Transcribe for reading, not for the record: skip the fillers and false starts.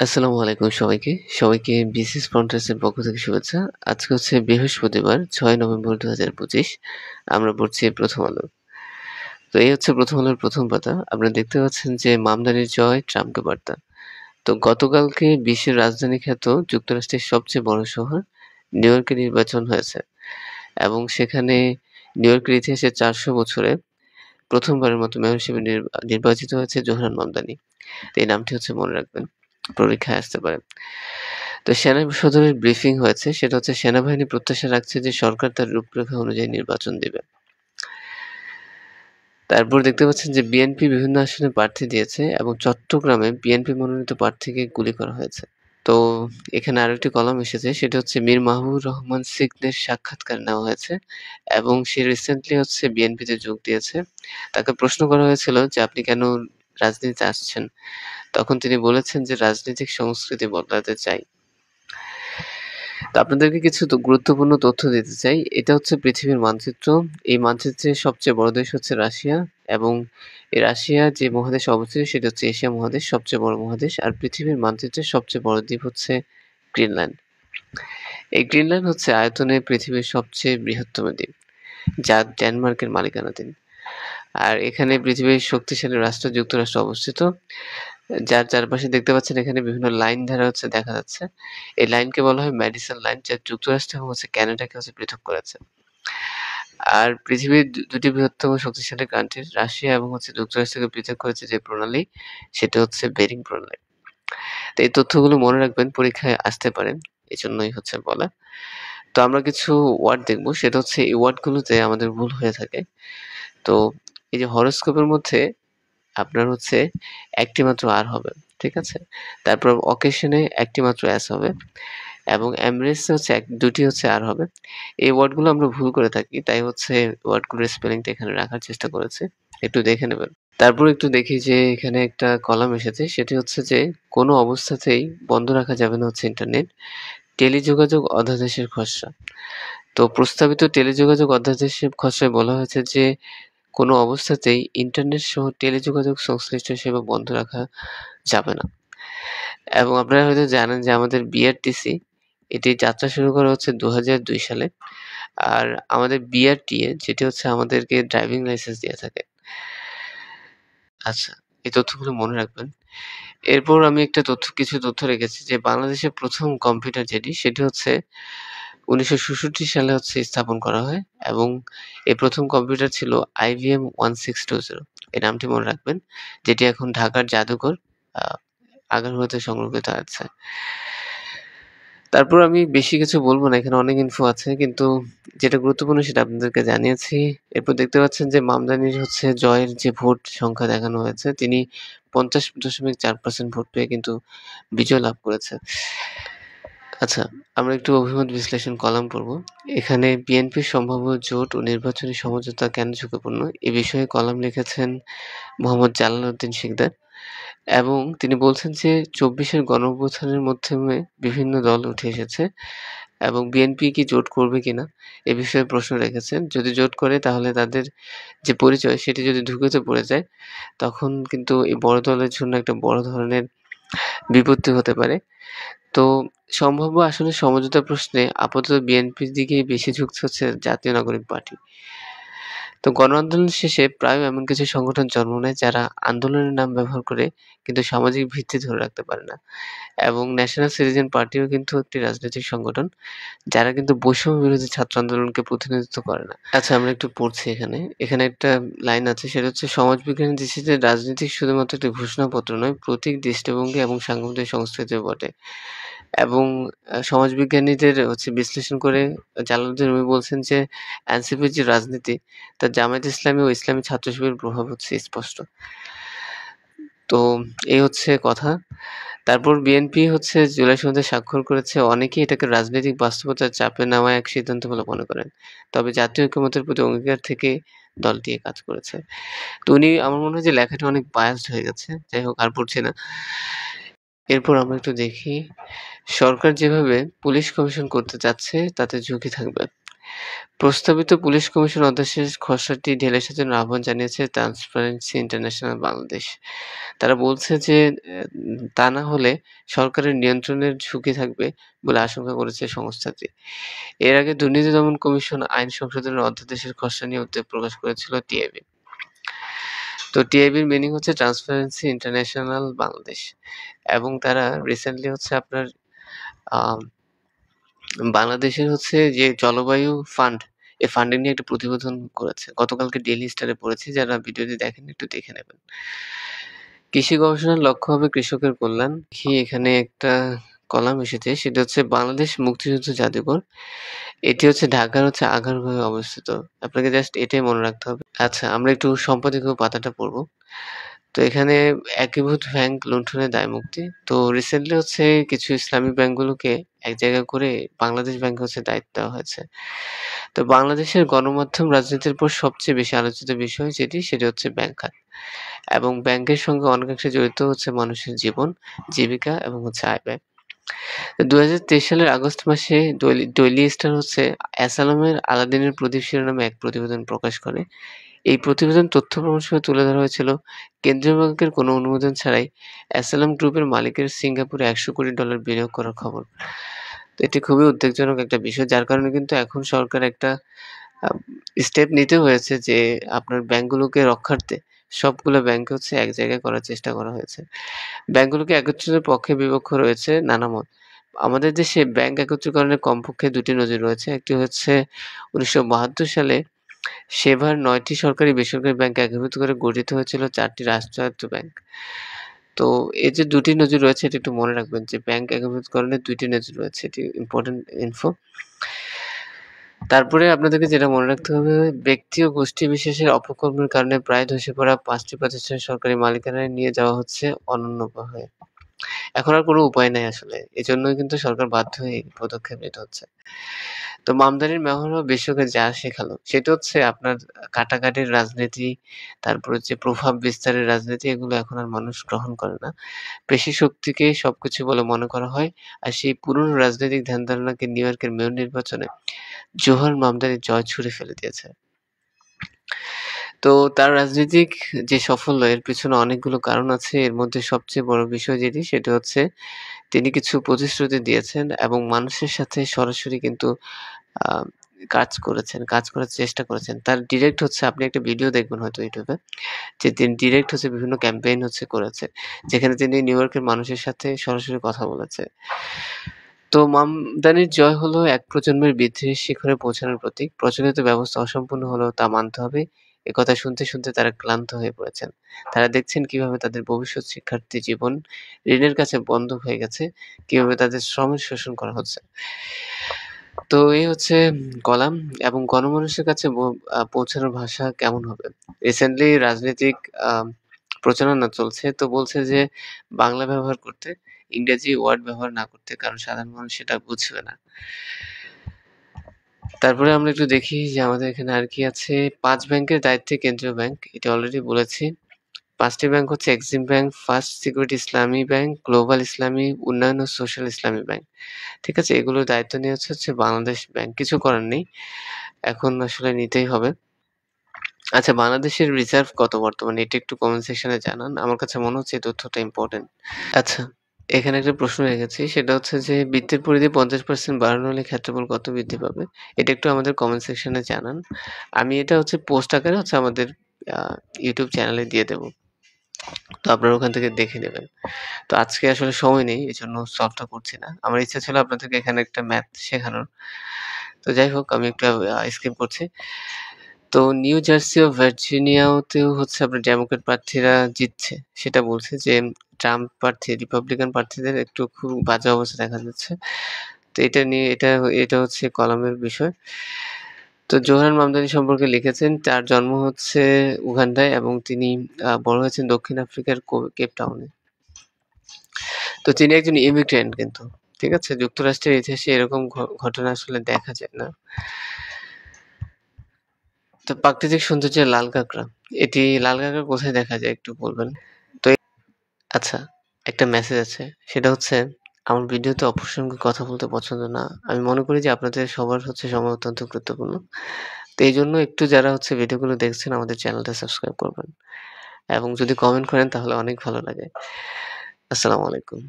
আসসালামু আলাইকুম সবাইকে। সবাইকে বিসিএস ফ্রন্টার্স এর পক্ষ থেকে শুভেচ্ছা। আজকে হচ্ছে বৃহস্পতিবার ৬ নভেম্বর ২০২৫। আমরা পড়ছি প্রথম আলো। তো এই হচ্ছে প্রথম আলোর প্রথম পাতা। আপনারা দেখতে পাচ্ছেন যে মামদানির জয়, ট্রাম্পকে বার্তা। তো গতকালকে বিশ্বের রাজধানী খ্যাত যুক্তরাষ্ট্রের সবচেয়ে বড় শহর নিউ ইয়র্কে নির্বাচন হয়েছে এবং সেখানে নিউ ইয়র্কের ইতিহাসে ৪০০ বছরে প্রথমবারের মতো মেয়র হিসেবে নির্বাচিত হয়েছে জোহরান মামদানি। তো এই নামটি হচ্ছে মনে রাখবেন। পরীক্ষায় আসতে পারে। তো সেনা সদরের ব্রিফিং হয়েছে। সেটা হচ্ছে সেনাবাহিনী প্রত্যাশা রাখছে যে সরকার তার রূপরেখা অনুযায়ী নির্বাচন দিবে। তারপর দেখতে পাচ্ছেন যে বিএনপি বিভিন্ন আসনে প্রার্থী দিয়েছে এবং চট্টগ্রামে বিএনপি মনোনীত প্রার্থীকে গুলি করা হয়েছে। তো এখানে আরেকটি কলাম এসেছে সেটা হচ্ছে মীর মাহবুবুর রহমান সিকদের সাক্ষাৎকার নেওয়া হয়েছে এবং সে রিসেন্টলি হচ্ছে বিএনপিতে যোগ দিয়েছে। তাকে প্রশ্ন করা হয়েছিল যে আপনি কেন রাজনীতিতে আসছেন? তখন তিনি বলেছেন যে রাজনৈতিক সংস্কৃতি বদলাতে চাই। তো আপনাদেরকে কিছু গুরুত্বপূর্ণ তথ্য দিতে চাই। এটা হচ্ছে পৃথিবীর মানচিত্র। এই মানচিত্রের সবচেয়ে বড় দেশ হচ্ছে রাশিয়া এবং এই রাশিয়া যে মহাদেশে অবস্থিত সেটা হচ্ছে এশিয়া মহাদেশ, সবচেয়ে বড় মহাদেশ। আর পৃথিবীর মানচিত্রের সবচেয়ে বড় দ্বীপ হচ্ছে গ্রিনল্যান্ড। এই গ্রিনল্যান্ড হচ্ছে আয়তনে পৃথিবীর সবচেয়ে বৃহত্তম দ্বীপ, যা ডেনমার্কের মালিকানাধীন। আর এখানে পৃথিবীর শক্তিশালী রাষ্ট্র যুক্তরাষ্ট্র অবস্থিত। যার চারপাশে দেখতে পাচ্ছেন এখানে বিভিন্ন লাইন ধারা হচ্ছে দেখা যাচ্ছে। এই লাইনকে বলা হয় ম্যাডিসন লাইন, যা যুক্তরাষ্ট্র এবং হচ্ছে ক্যানাডাকে হচ্ছে পৃথক করেছে। আর পৃথিবীর দুটি বৃহত্তম শক্তিশালী কান্ট্রি রাশিয়া এবং হচ্ছে যুক্তরাষ্ট্রকে পৃথক করেছে যে প্রণালী, সেটা হচ্ছে বেরিং প্রণালী। তো এই তথ্যগুলো মনে রাখবেন, পরীক্ষায় আসতে পারে। এজন্যই হচ্ছে বলা। তো আমরা কিছু ওয়ার্ড দেখব, সেটা হচ্ছে এই ওয়ার্ডগুলোতে আমাদের ভুল হয়ে থাকে। তো এই যে হরোস্কোপের মধ্যে আপনার হচ্ছে একটি মাত্র আর হবে। ঠিক আছে? তারপর অকেশনে একটি মাত্র এস হবে এবং এমরেসে হচ্ছে ২টি হচ্ছে আর হবে। এই ওয়ার্ডগুলো আমরা ভুল করে থাকি। তাই হচ্ছে ওয়ার্ডগুলোর স্পেলিংটা এখানে রাখার চেষ্টা করেছি। একটু দেখে নেবেন। তারপর একটু দেখি যে এখানে একটা কলাম এসেছে। সেটি হচ্ছে যে কোনো অবস্থাতেই বন্ধ রাখা যাবে না হচ্ছে ইন্টারনেট। টেলিযোগাযোগ অধ্যাদেশের খসড়া। তো প্রস্তাবিত টেলিযোগাযোগ অধ্যাদেশের খসড়ায় বলা হয়েছে যে কোনো অবস্থাতেই ইন্টারনেট সহ টেলিযোগাযোগ সংশ্লিষ্ট সেবা বন্ধ রাখা যাবে না। এবং আপনারা হয়তো জানেন যে আমাদের বিআরটিসি এটি যাত্রা শুরু করা হচ্ছে ২০০২ সালে। আর আমাদের বিআরটিএ যেটি হচ্ছে আমাদেরকে ড্রাইভিং লাইসেন্স দিয়ে থাকে। আচ্ছা, এই তথ্যগুলো মনে রাখবেন। এরপর আমি একটা কিছু তথ্য রেখেছি যে বাংলাদেশের ১ম কম্পিউটার সেটি হচ্ছে ১৯৬৬ সালে হচ্ছে স্থাপন করা হয় এবং এই ১ম কম্পিউটার ছিল IBM 1620। এই নামটি মনে রাখবেন, যেটি এখন ঢাকার জাদুঘর আ আগারগাঁওতে সংরক্ষিত আছে। তারপর আমি বেশি কিছু বলব না, এখানে অনেক ইনফো আছে। কিন্তু যেটা গুরুত্বপূর্ণ সেটা আপনাদেরকে জানিয়েছি। এরপর দেখতে পাচ্ছেন যে মামদানির হচ্ছে জয়ের যে ভোট সংখ্যা দেখানো হয়েছে, তিনি ৫০.৪% ভোট পেয়ে কিন্তু বিজয় লাভ করেছে। আচ্ছা, আমরা একটু অভিমত বিশ্লেষণ কলাম পড়ব। এখানে বিএনপির সম্ভাব্য জোট ও নির্বাচনী সমঝোতা কেন ঝুঁকিপূর্ণ? এ বিষয়ে কলাম লিখেছেন মোহাম্মদ জালালউদ্দিন শিকদার এবং তিনি বলছেন যে ২৪ এর গণঅভ্যুত্থানের মাধ্যমে বিভিন্ন দল উঠে এসেছে এবং বিএনপি কি জোট করবে কিনা এ বিষয়ে প্রশ্ন রেখেছেন। যদি জোট করে তাহলে তাদের যে পরিচয় সেটি যদি ধূসর পড়ে যায়, তখন কিন্তু এই বড় দলের জন্য একটা বড় ধরনের বিপত্তি হতে পারে। তো সম্ভাব্য আসলে সমঝোতা প্রশ্নে আপাতত বিএনপির দিকেই বেশি ঝুঁকছে হচ্ছে জাতীয় নাগরিক পার্টি। তো গণ আন্দোলন শেষে প্রায় এমন কিছু সংগঠন জন্ম নেয় যারা আন্দোলনের নাম ব্যবহার করে কিন্তু সামাজিক ভিত্তি ধরে রাখতে পারে না। এবং ন্যাশনাল সিটিজেন পার্টিও কিন্তু একটি রাজনৈতিক সংগঠন যারা কিন্তু বৈষম্য বিরোধী ছাত্র আন্দোলনকে প্রতিনিধিত্ব করে না। আচ্ছা, আমরা একটু পড়ছি এখানে। এখানে একটা লাইন আছে সেটা হচ্ছে সমাজবিজ্ঞানী দৃষ্টিতে রাজনীতি শুধুমাত্র একটি ঘোষণাপত্র নয়, প্রতীক, দৃষ্টিভঙ্গি এবং সাংগঠনিক সংস্কৃতিও বটে। এবং সমাজবিজ্ঞানীদের হচ্ছে বিশ্লেষণ করে জালালউদ্দিন রুমি বলছেন যে এনসিপির যে রাজনীতি তা জামায়াত ইসলামী ও ইসলামী ছাত্র শিবিরের প্রভাব হচ্ছে স্পষ্ট। তো এই হচ্ছে কথা। তারপর বিএনপি হচ্ছে জুলাই সনদে স্বাক্ষর করেছে। অনেকেই এটাকে রাজনৈতিক বাস্তবতার চাপে নেওয়া এক সিদ্ধান্ত বলে মনে করেন। তবে জাতীয় ঐকমত্যের প্রতি অঙ্গীকার থেকে দলটি এ কাজ করেছে। তো উনি, আমার মনে হয় যে লেখাটা অনেক বায়াসড হয়ে গেছে। যাই হোক, আর পড়ছি না। এরপর আমরা একটু দেখি, সরকার যেভাবে পুলিশ কমিশন করতে চাচ্ছে তাতে ঝুঁকি থাকবে। প্রস্তাবিত পুলিশ কমিশন অধ্যাদেশের খসড়াটি ঢেলে সাজানোর আহ্বান জানিয়েছে ট্রান্সপারেন্সি ইন্টারন্যাশনাল বাংলাদেশ। তারা বলছে যে তা না হলে সরকারের নিয়ন্ত্রণের ঝুঁকি থাকবে বলে আশঙ্কা করেছে সংস্থাটি। এর আগে দুর্নীতি দমন কমিশন আইন সংশোধনের অধ্যাদেশের খসড়া নিয়ে উদ্বেগ প্রকাশ করেছিল টিআইবি। তো টিআইবির মিনিং হচ্ছে ট্রান্সপারেন্সি ইন্টারন্যাশনাল বাংলাদেশ, এবং তারা রিসেন্টলি হচ্ছে আপনার বাংলাদেশের হচ্ছে যে জলবায়ু ফান্ড, এই ফান্ডিং নিয়ে একটা প্রতিবেদন করেছে। গতকালকে ডেইলি স্টারে পড়েছি, যারা ভিডিওটি দেখেননি একটু দেখে নেবেন। কৃষি গবেষণার লক্ষ্য হবে কৃষকের কল্যাণ। এখানে একটা কলাম এসেছে, সেটা হচ্ছে বাংলাদেশ মুক্তিযুদ্ধ জাদুঘর। এটি হচ্ছে ঢাকার হচ্ছে আগারগাঁওয়ে অবস্থিত। আপনাকে জাস্ট এটাই মনে রাখতে হবে। আচ্ছা, আমরা একটু সম্পাদকীয় পাতাটা পড়ব। তো এখানে একীভূত ব্যাংক লুণ্ঠনের দায়মুক্তি। তো রিসেন্টলি হচ্ছে কিছু ইসলামী ব্যাংকগুলোকে এক জায়গায় করে বাংলাদেশ ব্যাংকে হচ্ছে দায়িত্ব দেওয়া হয়েছে। তো বাংলাদেশের গণমাধ্যম রাজনীতির পর সবচেয়ে বেশি আলোচিত বিষয় সেটি হচ্ছে ব্যাংক খাত। এবং ব্যাংকের সঙ্গে অনেকাংশে জড়িত হচ্ছে মানুষের জীবন, জীবিকা এবং হচ্ছে আয়-ব্যয়। ২০২৩ সালের আগস্ট মাসে ডেইলি স্টার হচ্ছে অ্যাসালামের আলাদিনের প্রদীপ শিরোনামে এক প্রতিবেদন প্রকাশ করে। এই প্রতিবেদন তথ্য প্রমাণ সহ তুলে ধরা হয়েছিল কেন্দ্রীয় ব্যাংকের কোনো অনুমোদন ছাড়াই অ্যাসালাম গ্রুপের মালিকের সিঙ্গাপুরে $১০০ কোটি বিনিয়োগ করার খবর। তো এটি খুবই উদ্বেগজনক একটা বিষয়, যার কারণে কিন্তু এখন সরকার একটা আ স্টেপ নিতে হয়েছে যে আপনার ব্যাংকগুলোকে রক্ষার্থে সবগুলো ব্যাংক হচ্ছে এক জায়গায় করার চেষ্টা করা হয়েছে। ব্যাংকগুলোকে একত্রিতের পক্ষে বিপক্ষ রয়েছে নানা মত। আমাদের দেশে ব্যাংক একত্রীকরণের কমপক্ষে ২ টি নজির রয়েছে। একটি হচ্ছে ১৯৭২ সালে সেবার ৯ টি সরকারি বেসরকারি ব্যাংক একীভূত করে গঠিত হয়েছিল ৪ টি রাষ্ট্রায়ত্ত ব্যাংক। তো এই যে ২ টি নজির রয়েছে, এটা একটু মনে রাখবেন যে ব্যাংক একীভূতকরণের ২ টি নজির রয়েছে। এটি ইম্পোর্টেন্ট ইনফো। তারপরে আপনাদেরকে যেটা মনে রাখতে হবে, ব্যক্তি ও গোষ্ঠী বিশেষের অপকর্মের কারণে প্রায় ধসে পড়া ৫ টি প্রতিষ্ঠান সরকারি মালিকানায় নিয়ে যাওয়া হচ্ছে অনন্য উপায়ে। এখন আর কোনো উপায় নাই আসলে। এজন্যই কিন্তু সরকার বাধ্য হয়ে এই পদক্ষেপ নিতে হচ্ছে। তো মামদানির মেহরও বিশ্বকে যা শেখালো, সেটা হচ্ছে আপনার কাটাকাটির রাজনীতি, তারপর হচ্ছে প্রভাব বিস্তারের রাজনীতি, এগুলো এখন আর মানুষ গ্রহণ করে না। পেশি শক্তিকেই সবকিছু বলে মনে করা হয়। আর সেই পুরনো রাজনৈতিক ধ্যান-ধারণাকে নিউ ইয়র্কের মেয়র নির্বাচনে জোহর মামদানি জয় ছুঁড়ে ফেলে দিয়েছে। তো তার রাজনৈতিক যে সাফল্য, এর পেছনে অনেকগুলো কারণ আছে। এর মধ্যে সবচেয়ে বড় বিষয় যেটি, সেটা হচ্ছে তিনি কিছু প্রতিশ্রুতি দিয়েছেন এবং মানুষের সাথে সরাসরি কিন্তু আ কাজ করার চেষ্টা করেছেন। তার ডিরেক্ট হচ্ছে আপনি একটা ভিডিও দেখবেন হয়তো YouTube এ, যে তিনি ডিরেক্ট হচ্ছে বিভিন্ন ক্যাম্পেইন হচ্ছে করেছে। যেখানে তিনি নিউ ইয়র্কের মানুষের সাথে সরাসরি কথা বলেছে। তো মামদানির জয় হলো এক প্রজন্মের বৃদ্ধির শিখরে পৌঁছানোর প্রতীক। প্রচলিত ব্যবস্থা অসম্পূর্ণ হলেও তা মানতে হবে। একথা শুনতে তারা ক্লান্ত হয়ে পড়েছেন। তারা দেখছেন কিভাবে তাদের ভবিষ্যৎ শিক্ষার্থী জীবন ঋণের কাছে বন্ধক হয়ে গেছে, কিভাবে তাদের শ্রমের শোষণ করা হচ্ছে। তো এই হচ্ছে কলাম, এবং গণমানুষের কাছে পৌঁছানোর ভাষা কেমন হবে? রিসেন্টলি রাজনৈতিক আ প্রচারণা চলছে। তো বলছে যে বাংলা ব্যবহার করতে, ইংরেজি ওয়ার্ড ব্যবহার না করতে, কারণ সাধারণ মানুষ সেটা বুঝবে না। তারপরে আমরা একটু দেখি যে আমাদের এখানে আর কি আছে। ৫ ব্যাংকের দায়িত্বে কেন্দ্রীয় ব্যাংক, এটা অলরেডি বলেছি। ৫ টি ব্যাংক হচ্ছে এক্সিম ব্যাংক, ফার্স্ট সিকিউরিটি ইসলামী ব্যাংক, গ্লোবাল ইসলামী, উন্নয়ন ও সোশ্যাল ইসলামী ব্যাংক। ঠিক আছে? এগুলোর দায়িত্ব নিয়েছে হচ্ছে বাংলাদেশ ব্যাংক। কিছু করার নেই। এখন আসলে নিতেই হবে। আচ্ছা, বাংলাদেশের রিজার্ভ কত বর্তমানে? এটা একটু কমেন্ট সেকশনে জানান। আমার কাছে মনে হচ্ছে এই তথ্যটা ইম্পোর্টেন্ট। আচ্ছা, এখানে একটা প্রশ্ন রেখেছি, সেটা হচ্ছে যে বৃত্তের পরিধি ৫০% বাড়ানো হলে ক্ষেত্রফল কত বৃদ্ধি পাবে? এটা একটু আমাদের কমেন্ট সেকশনে জানান। আমি এটা হচ্ছে পোস্ট আকারে হচ্ছে আমাদের আ YouTube চ্যানেলে দিয়ে দেব। তো আপনারা ওখান থেকে দেখে নেবেন। তো আজকে আসলে সময় নেই, এজন্য সলভটা করছি না। আমার ইচ্ছা ছিল আপনাদেরকে এখানে একটা ম্যাথ শেখানোর। তো যাই হোক, আমি একটু স্কিপ করছি। তো নিউ জার্সি ও ভার্জিনিয়াতেও হচ্ছে আপনার ডেমোক্র্যাট প্রার্থীরা জিতছে। সেটা বলছে যে ট্রাম্প প্রার্থী, রিপাবলিকান প্রার্থীদের একটু খুব বাজে অবস্থা দেখা যাচ্ছে। তো এটা নিয়ে এটা হচ্ছে কলামের বিষয়। তো জোহরান মামদানি সম্পর্কে লিখেছেন, তার জন্ম হচ্ছে উগান্ডায় এবং তিনি বড় হয়েছেন দক্ষিণ আফ্রিকার কেপ টাউনে। তো তিনি একজন ইমিগ্রেন্ট কিন্তু। ঠিক আছে? যুক্তরাষ্ট্রের ইতিহাসে এরকম ঘটনা আসলে দেখা যায় না। তো প্রাকৃতিক সৌন্দর্যের লাল কাঁকড়া। লাল কাঁকড়া কোথায় দেখা যায় একটু বলবেন? তো আচ্ছা, একটা মেসেজ আছে। সেটা হচ্ছে আমার ভিডিওতে অপ্রাসঙ্গিক কথা বলতে পছন্দ না। আমি মনে করি যে আপনাদের সবার সময় অত্যন্ত গুরুত্বপূর্ণ। তো এইজন্য একটু যারা ভিডিওগুলো দেখছেন আমাদের চ্যানেলটা সাবস্ক্রাইব করবেন এবং যদি কমেন্ট করেন তাহলে অনেক ভালো লাগে। আসসালামু আলাইকুম।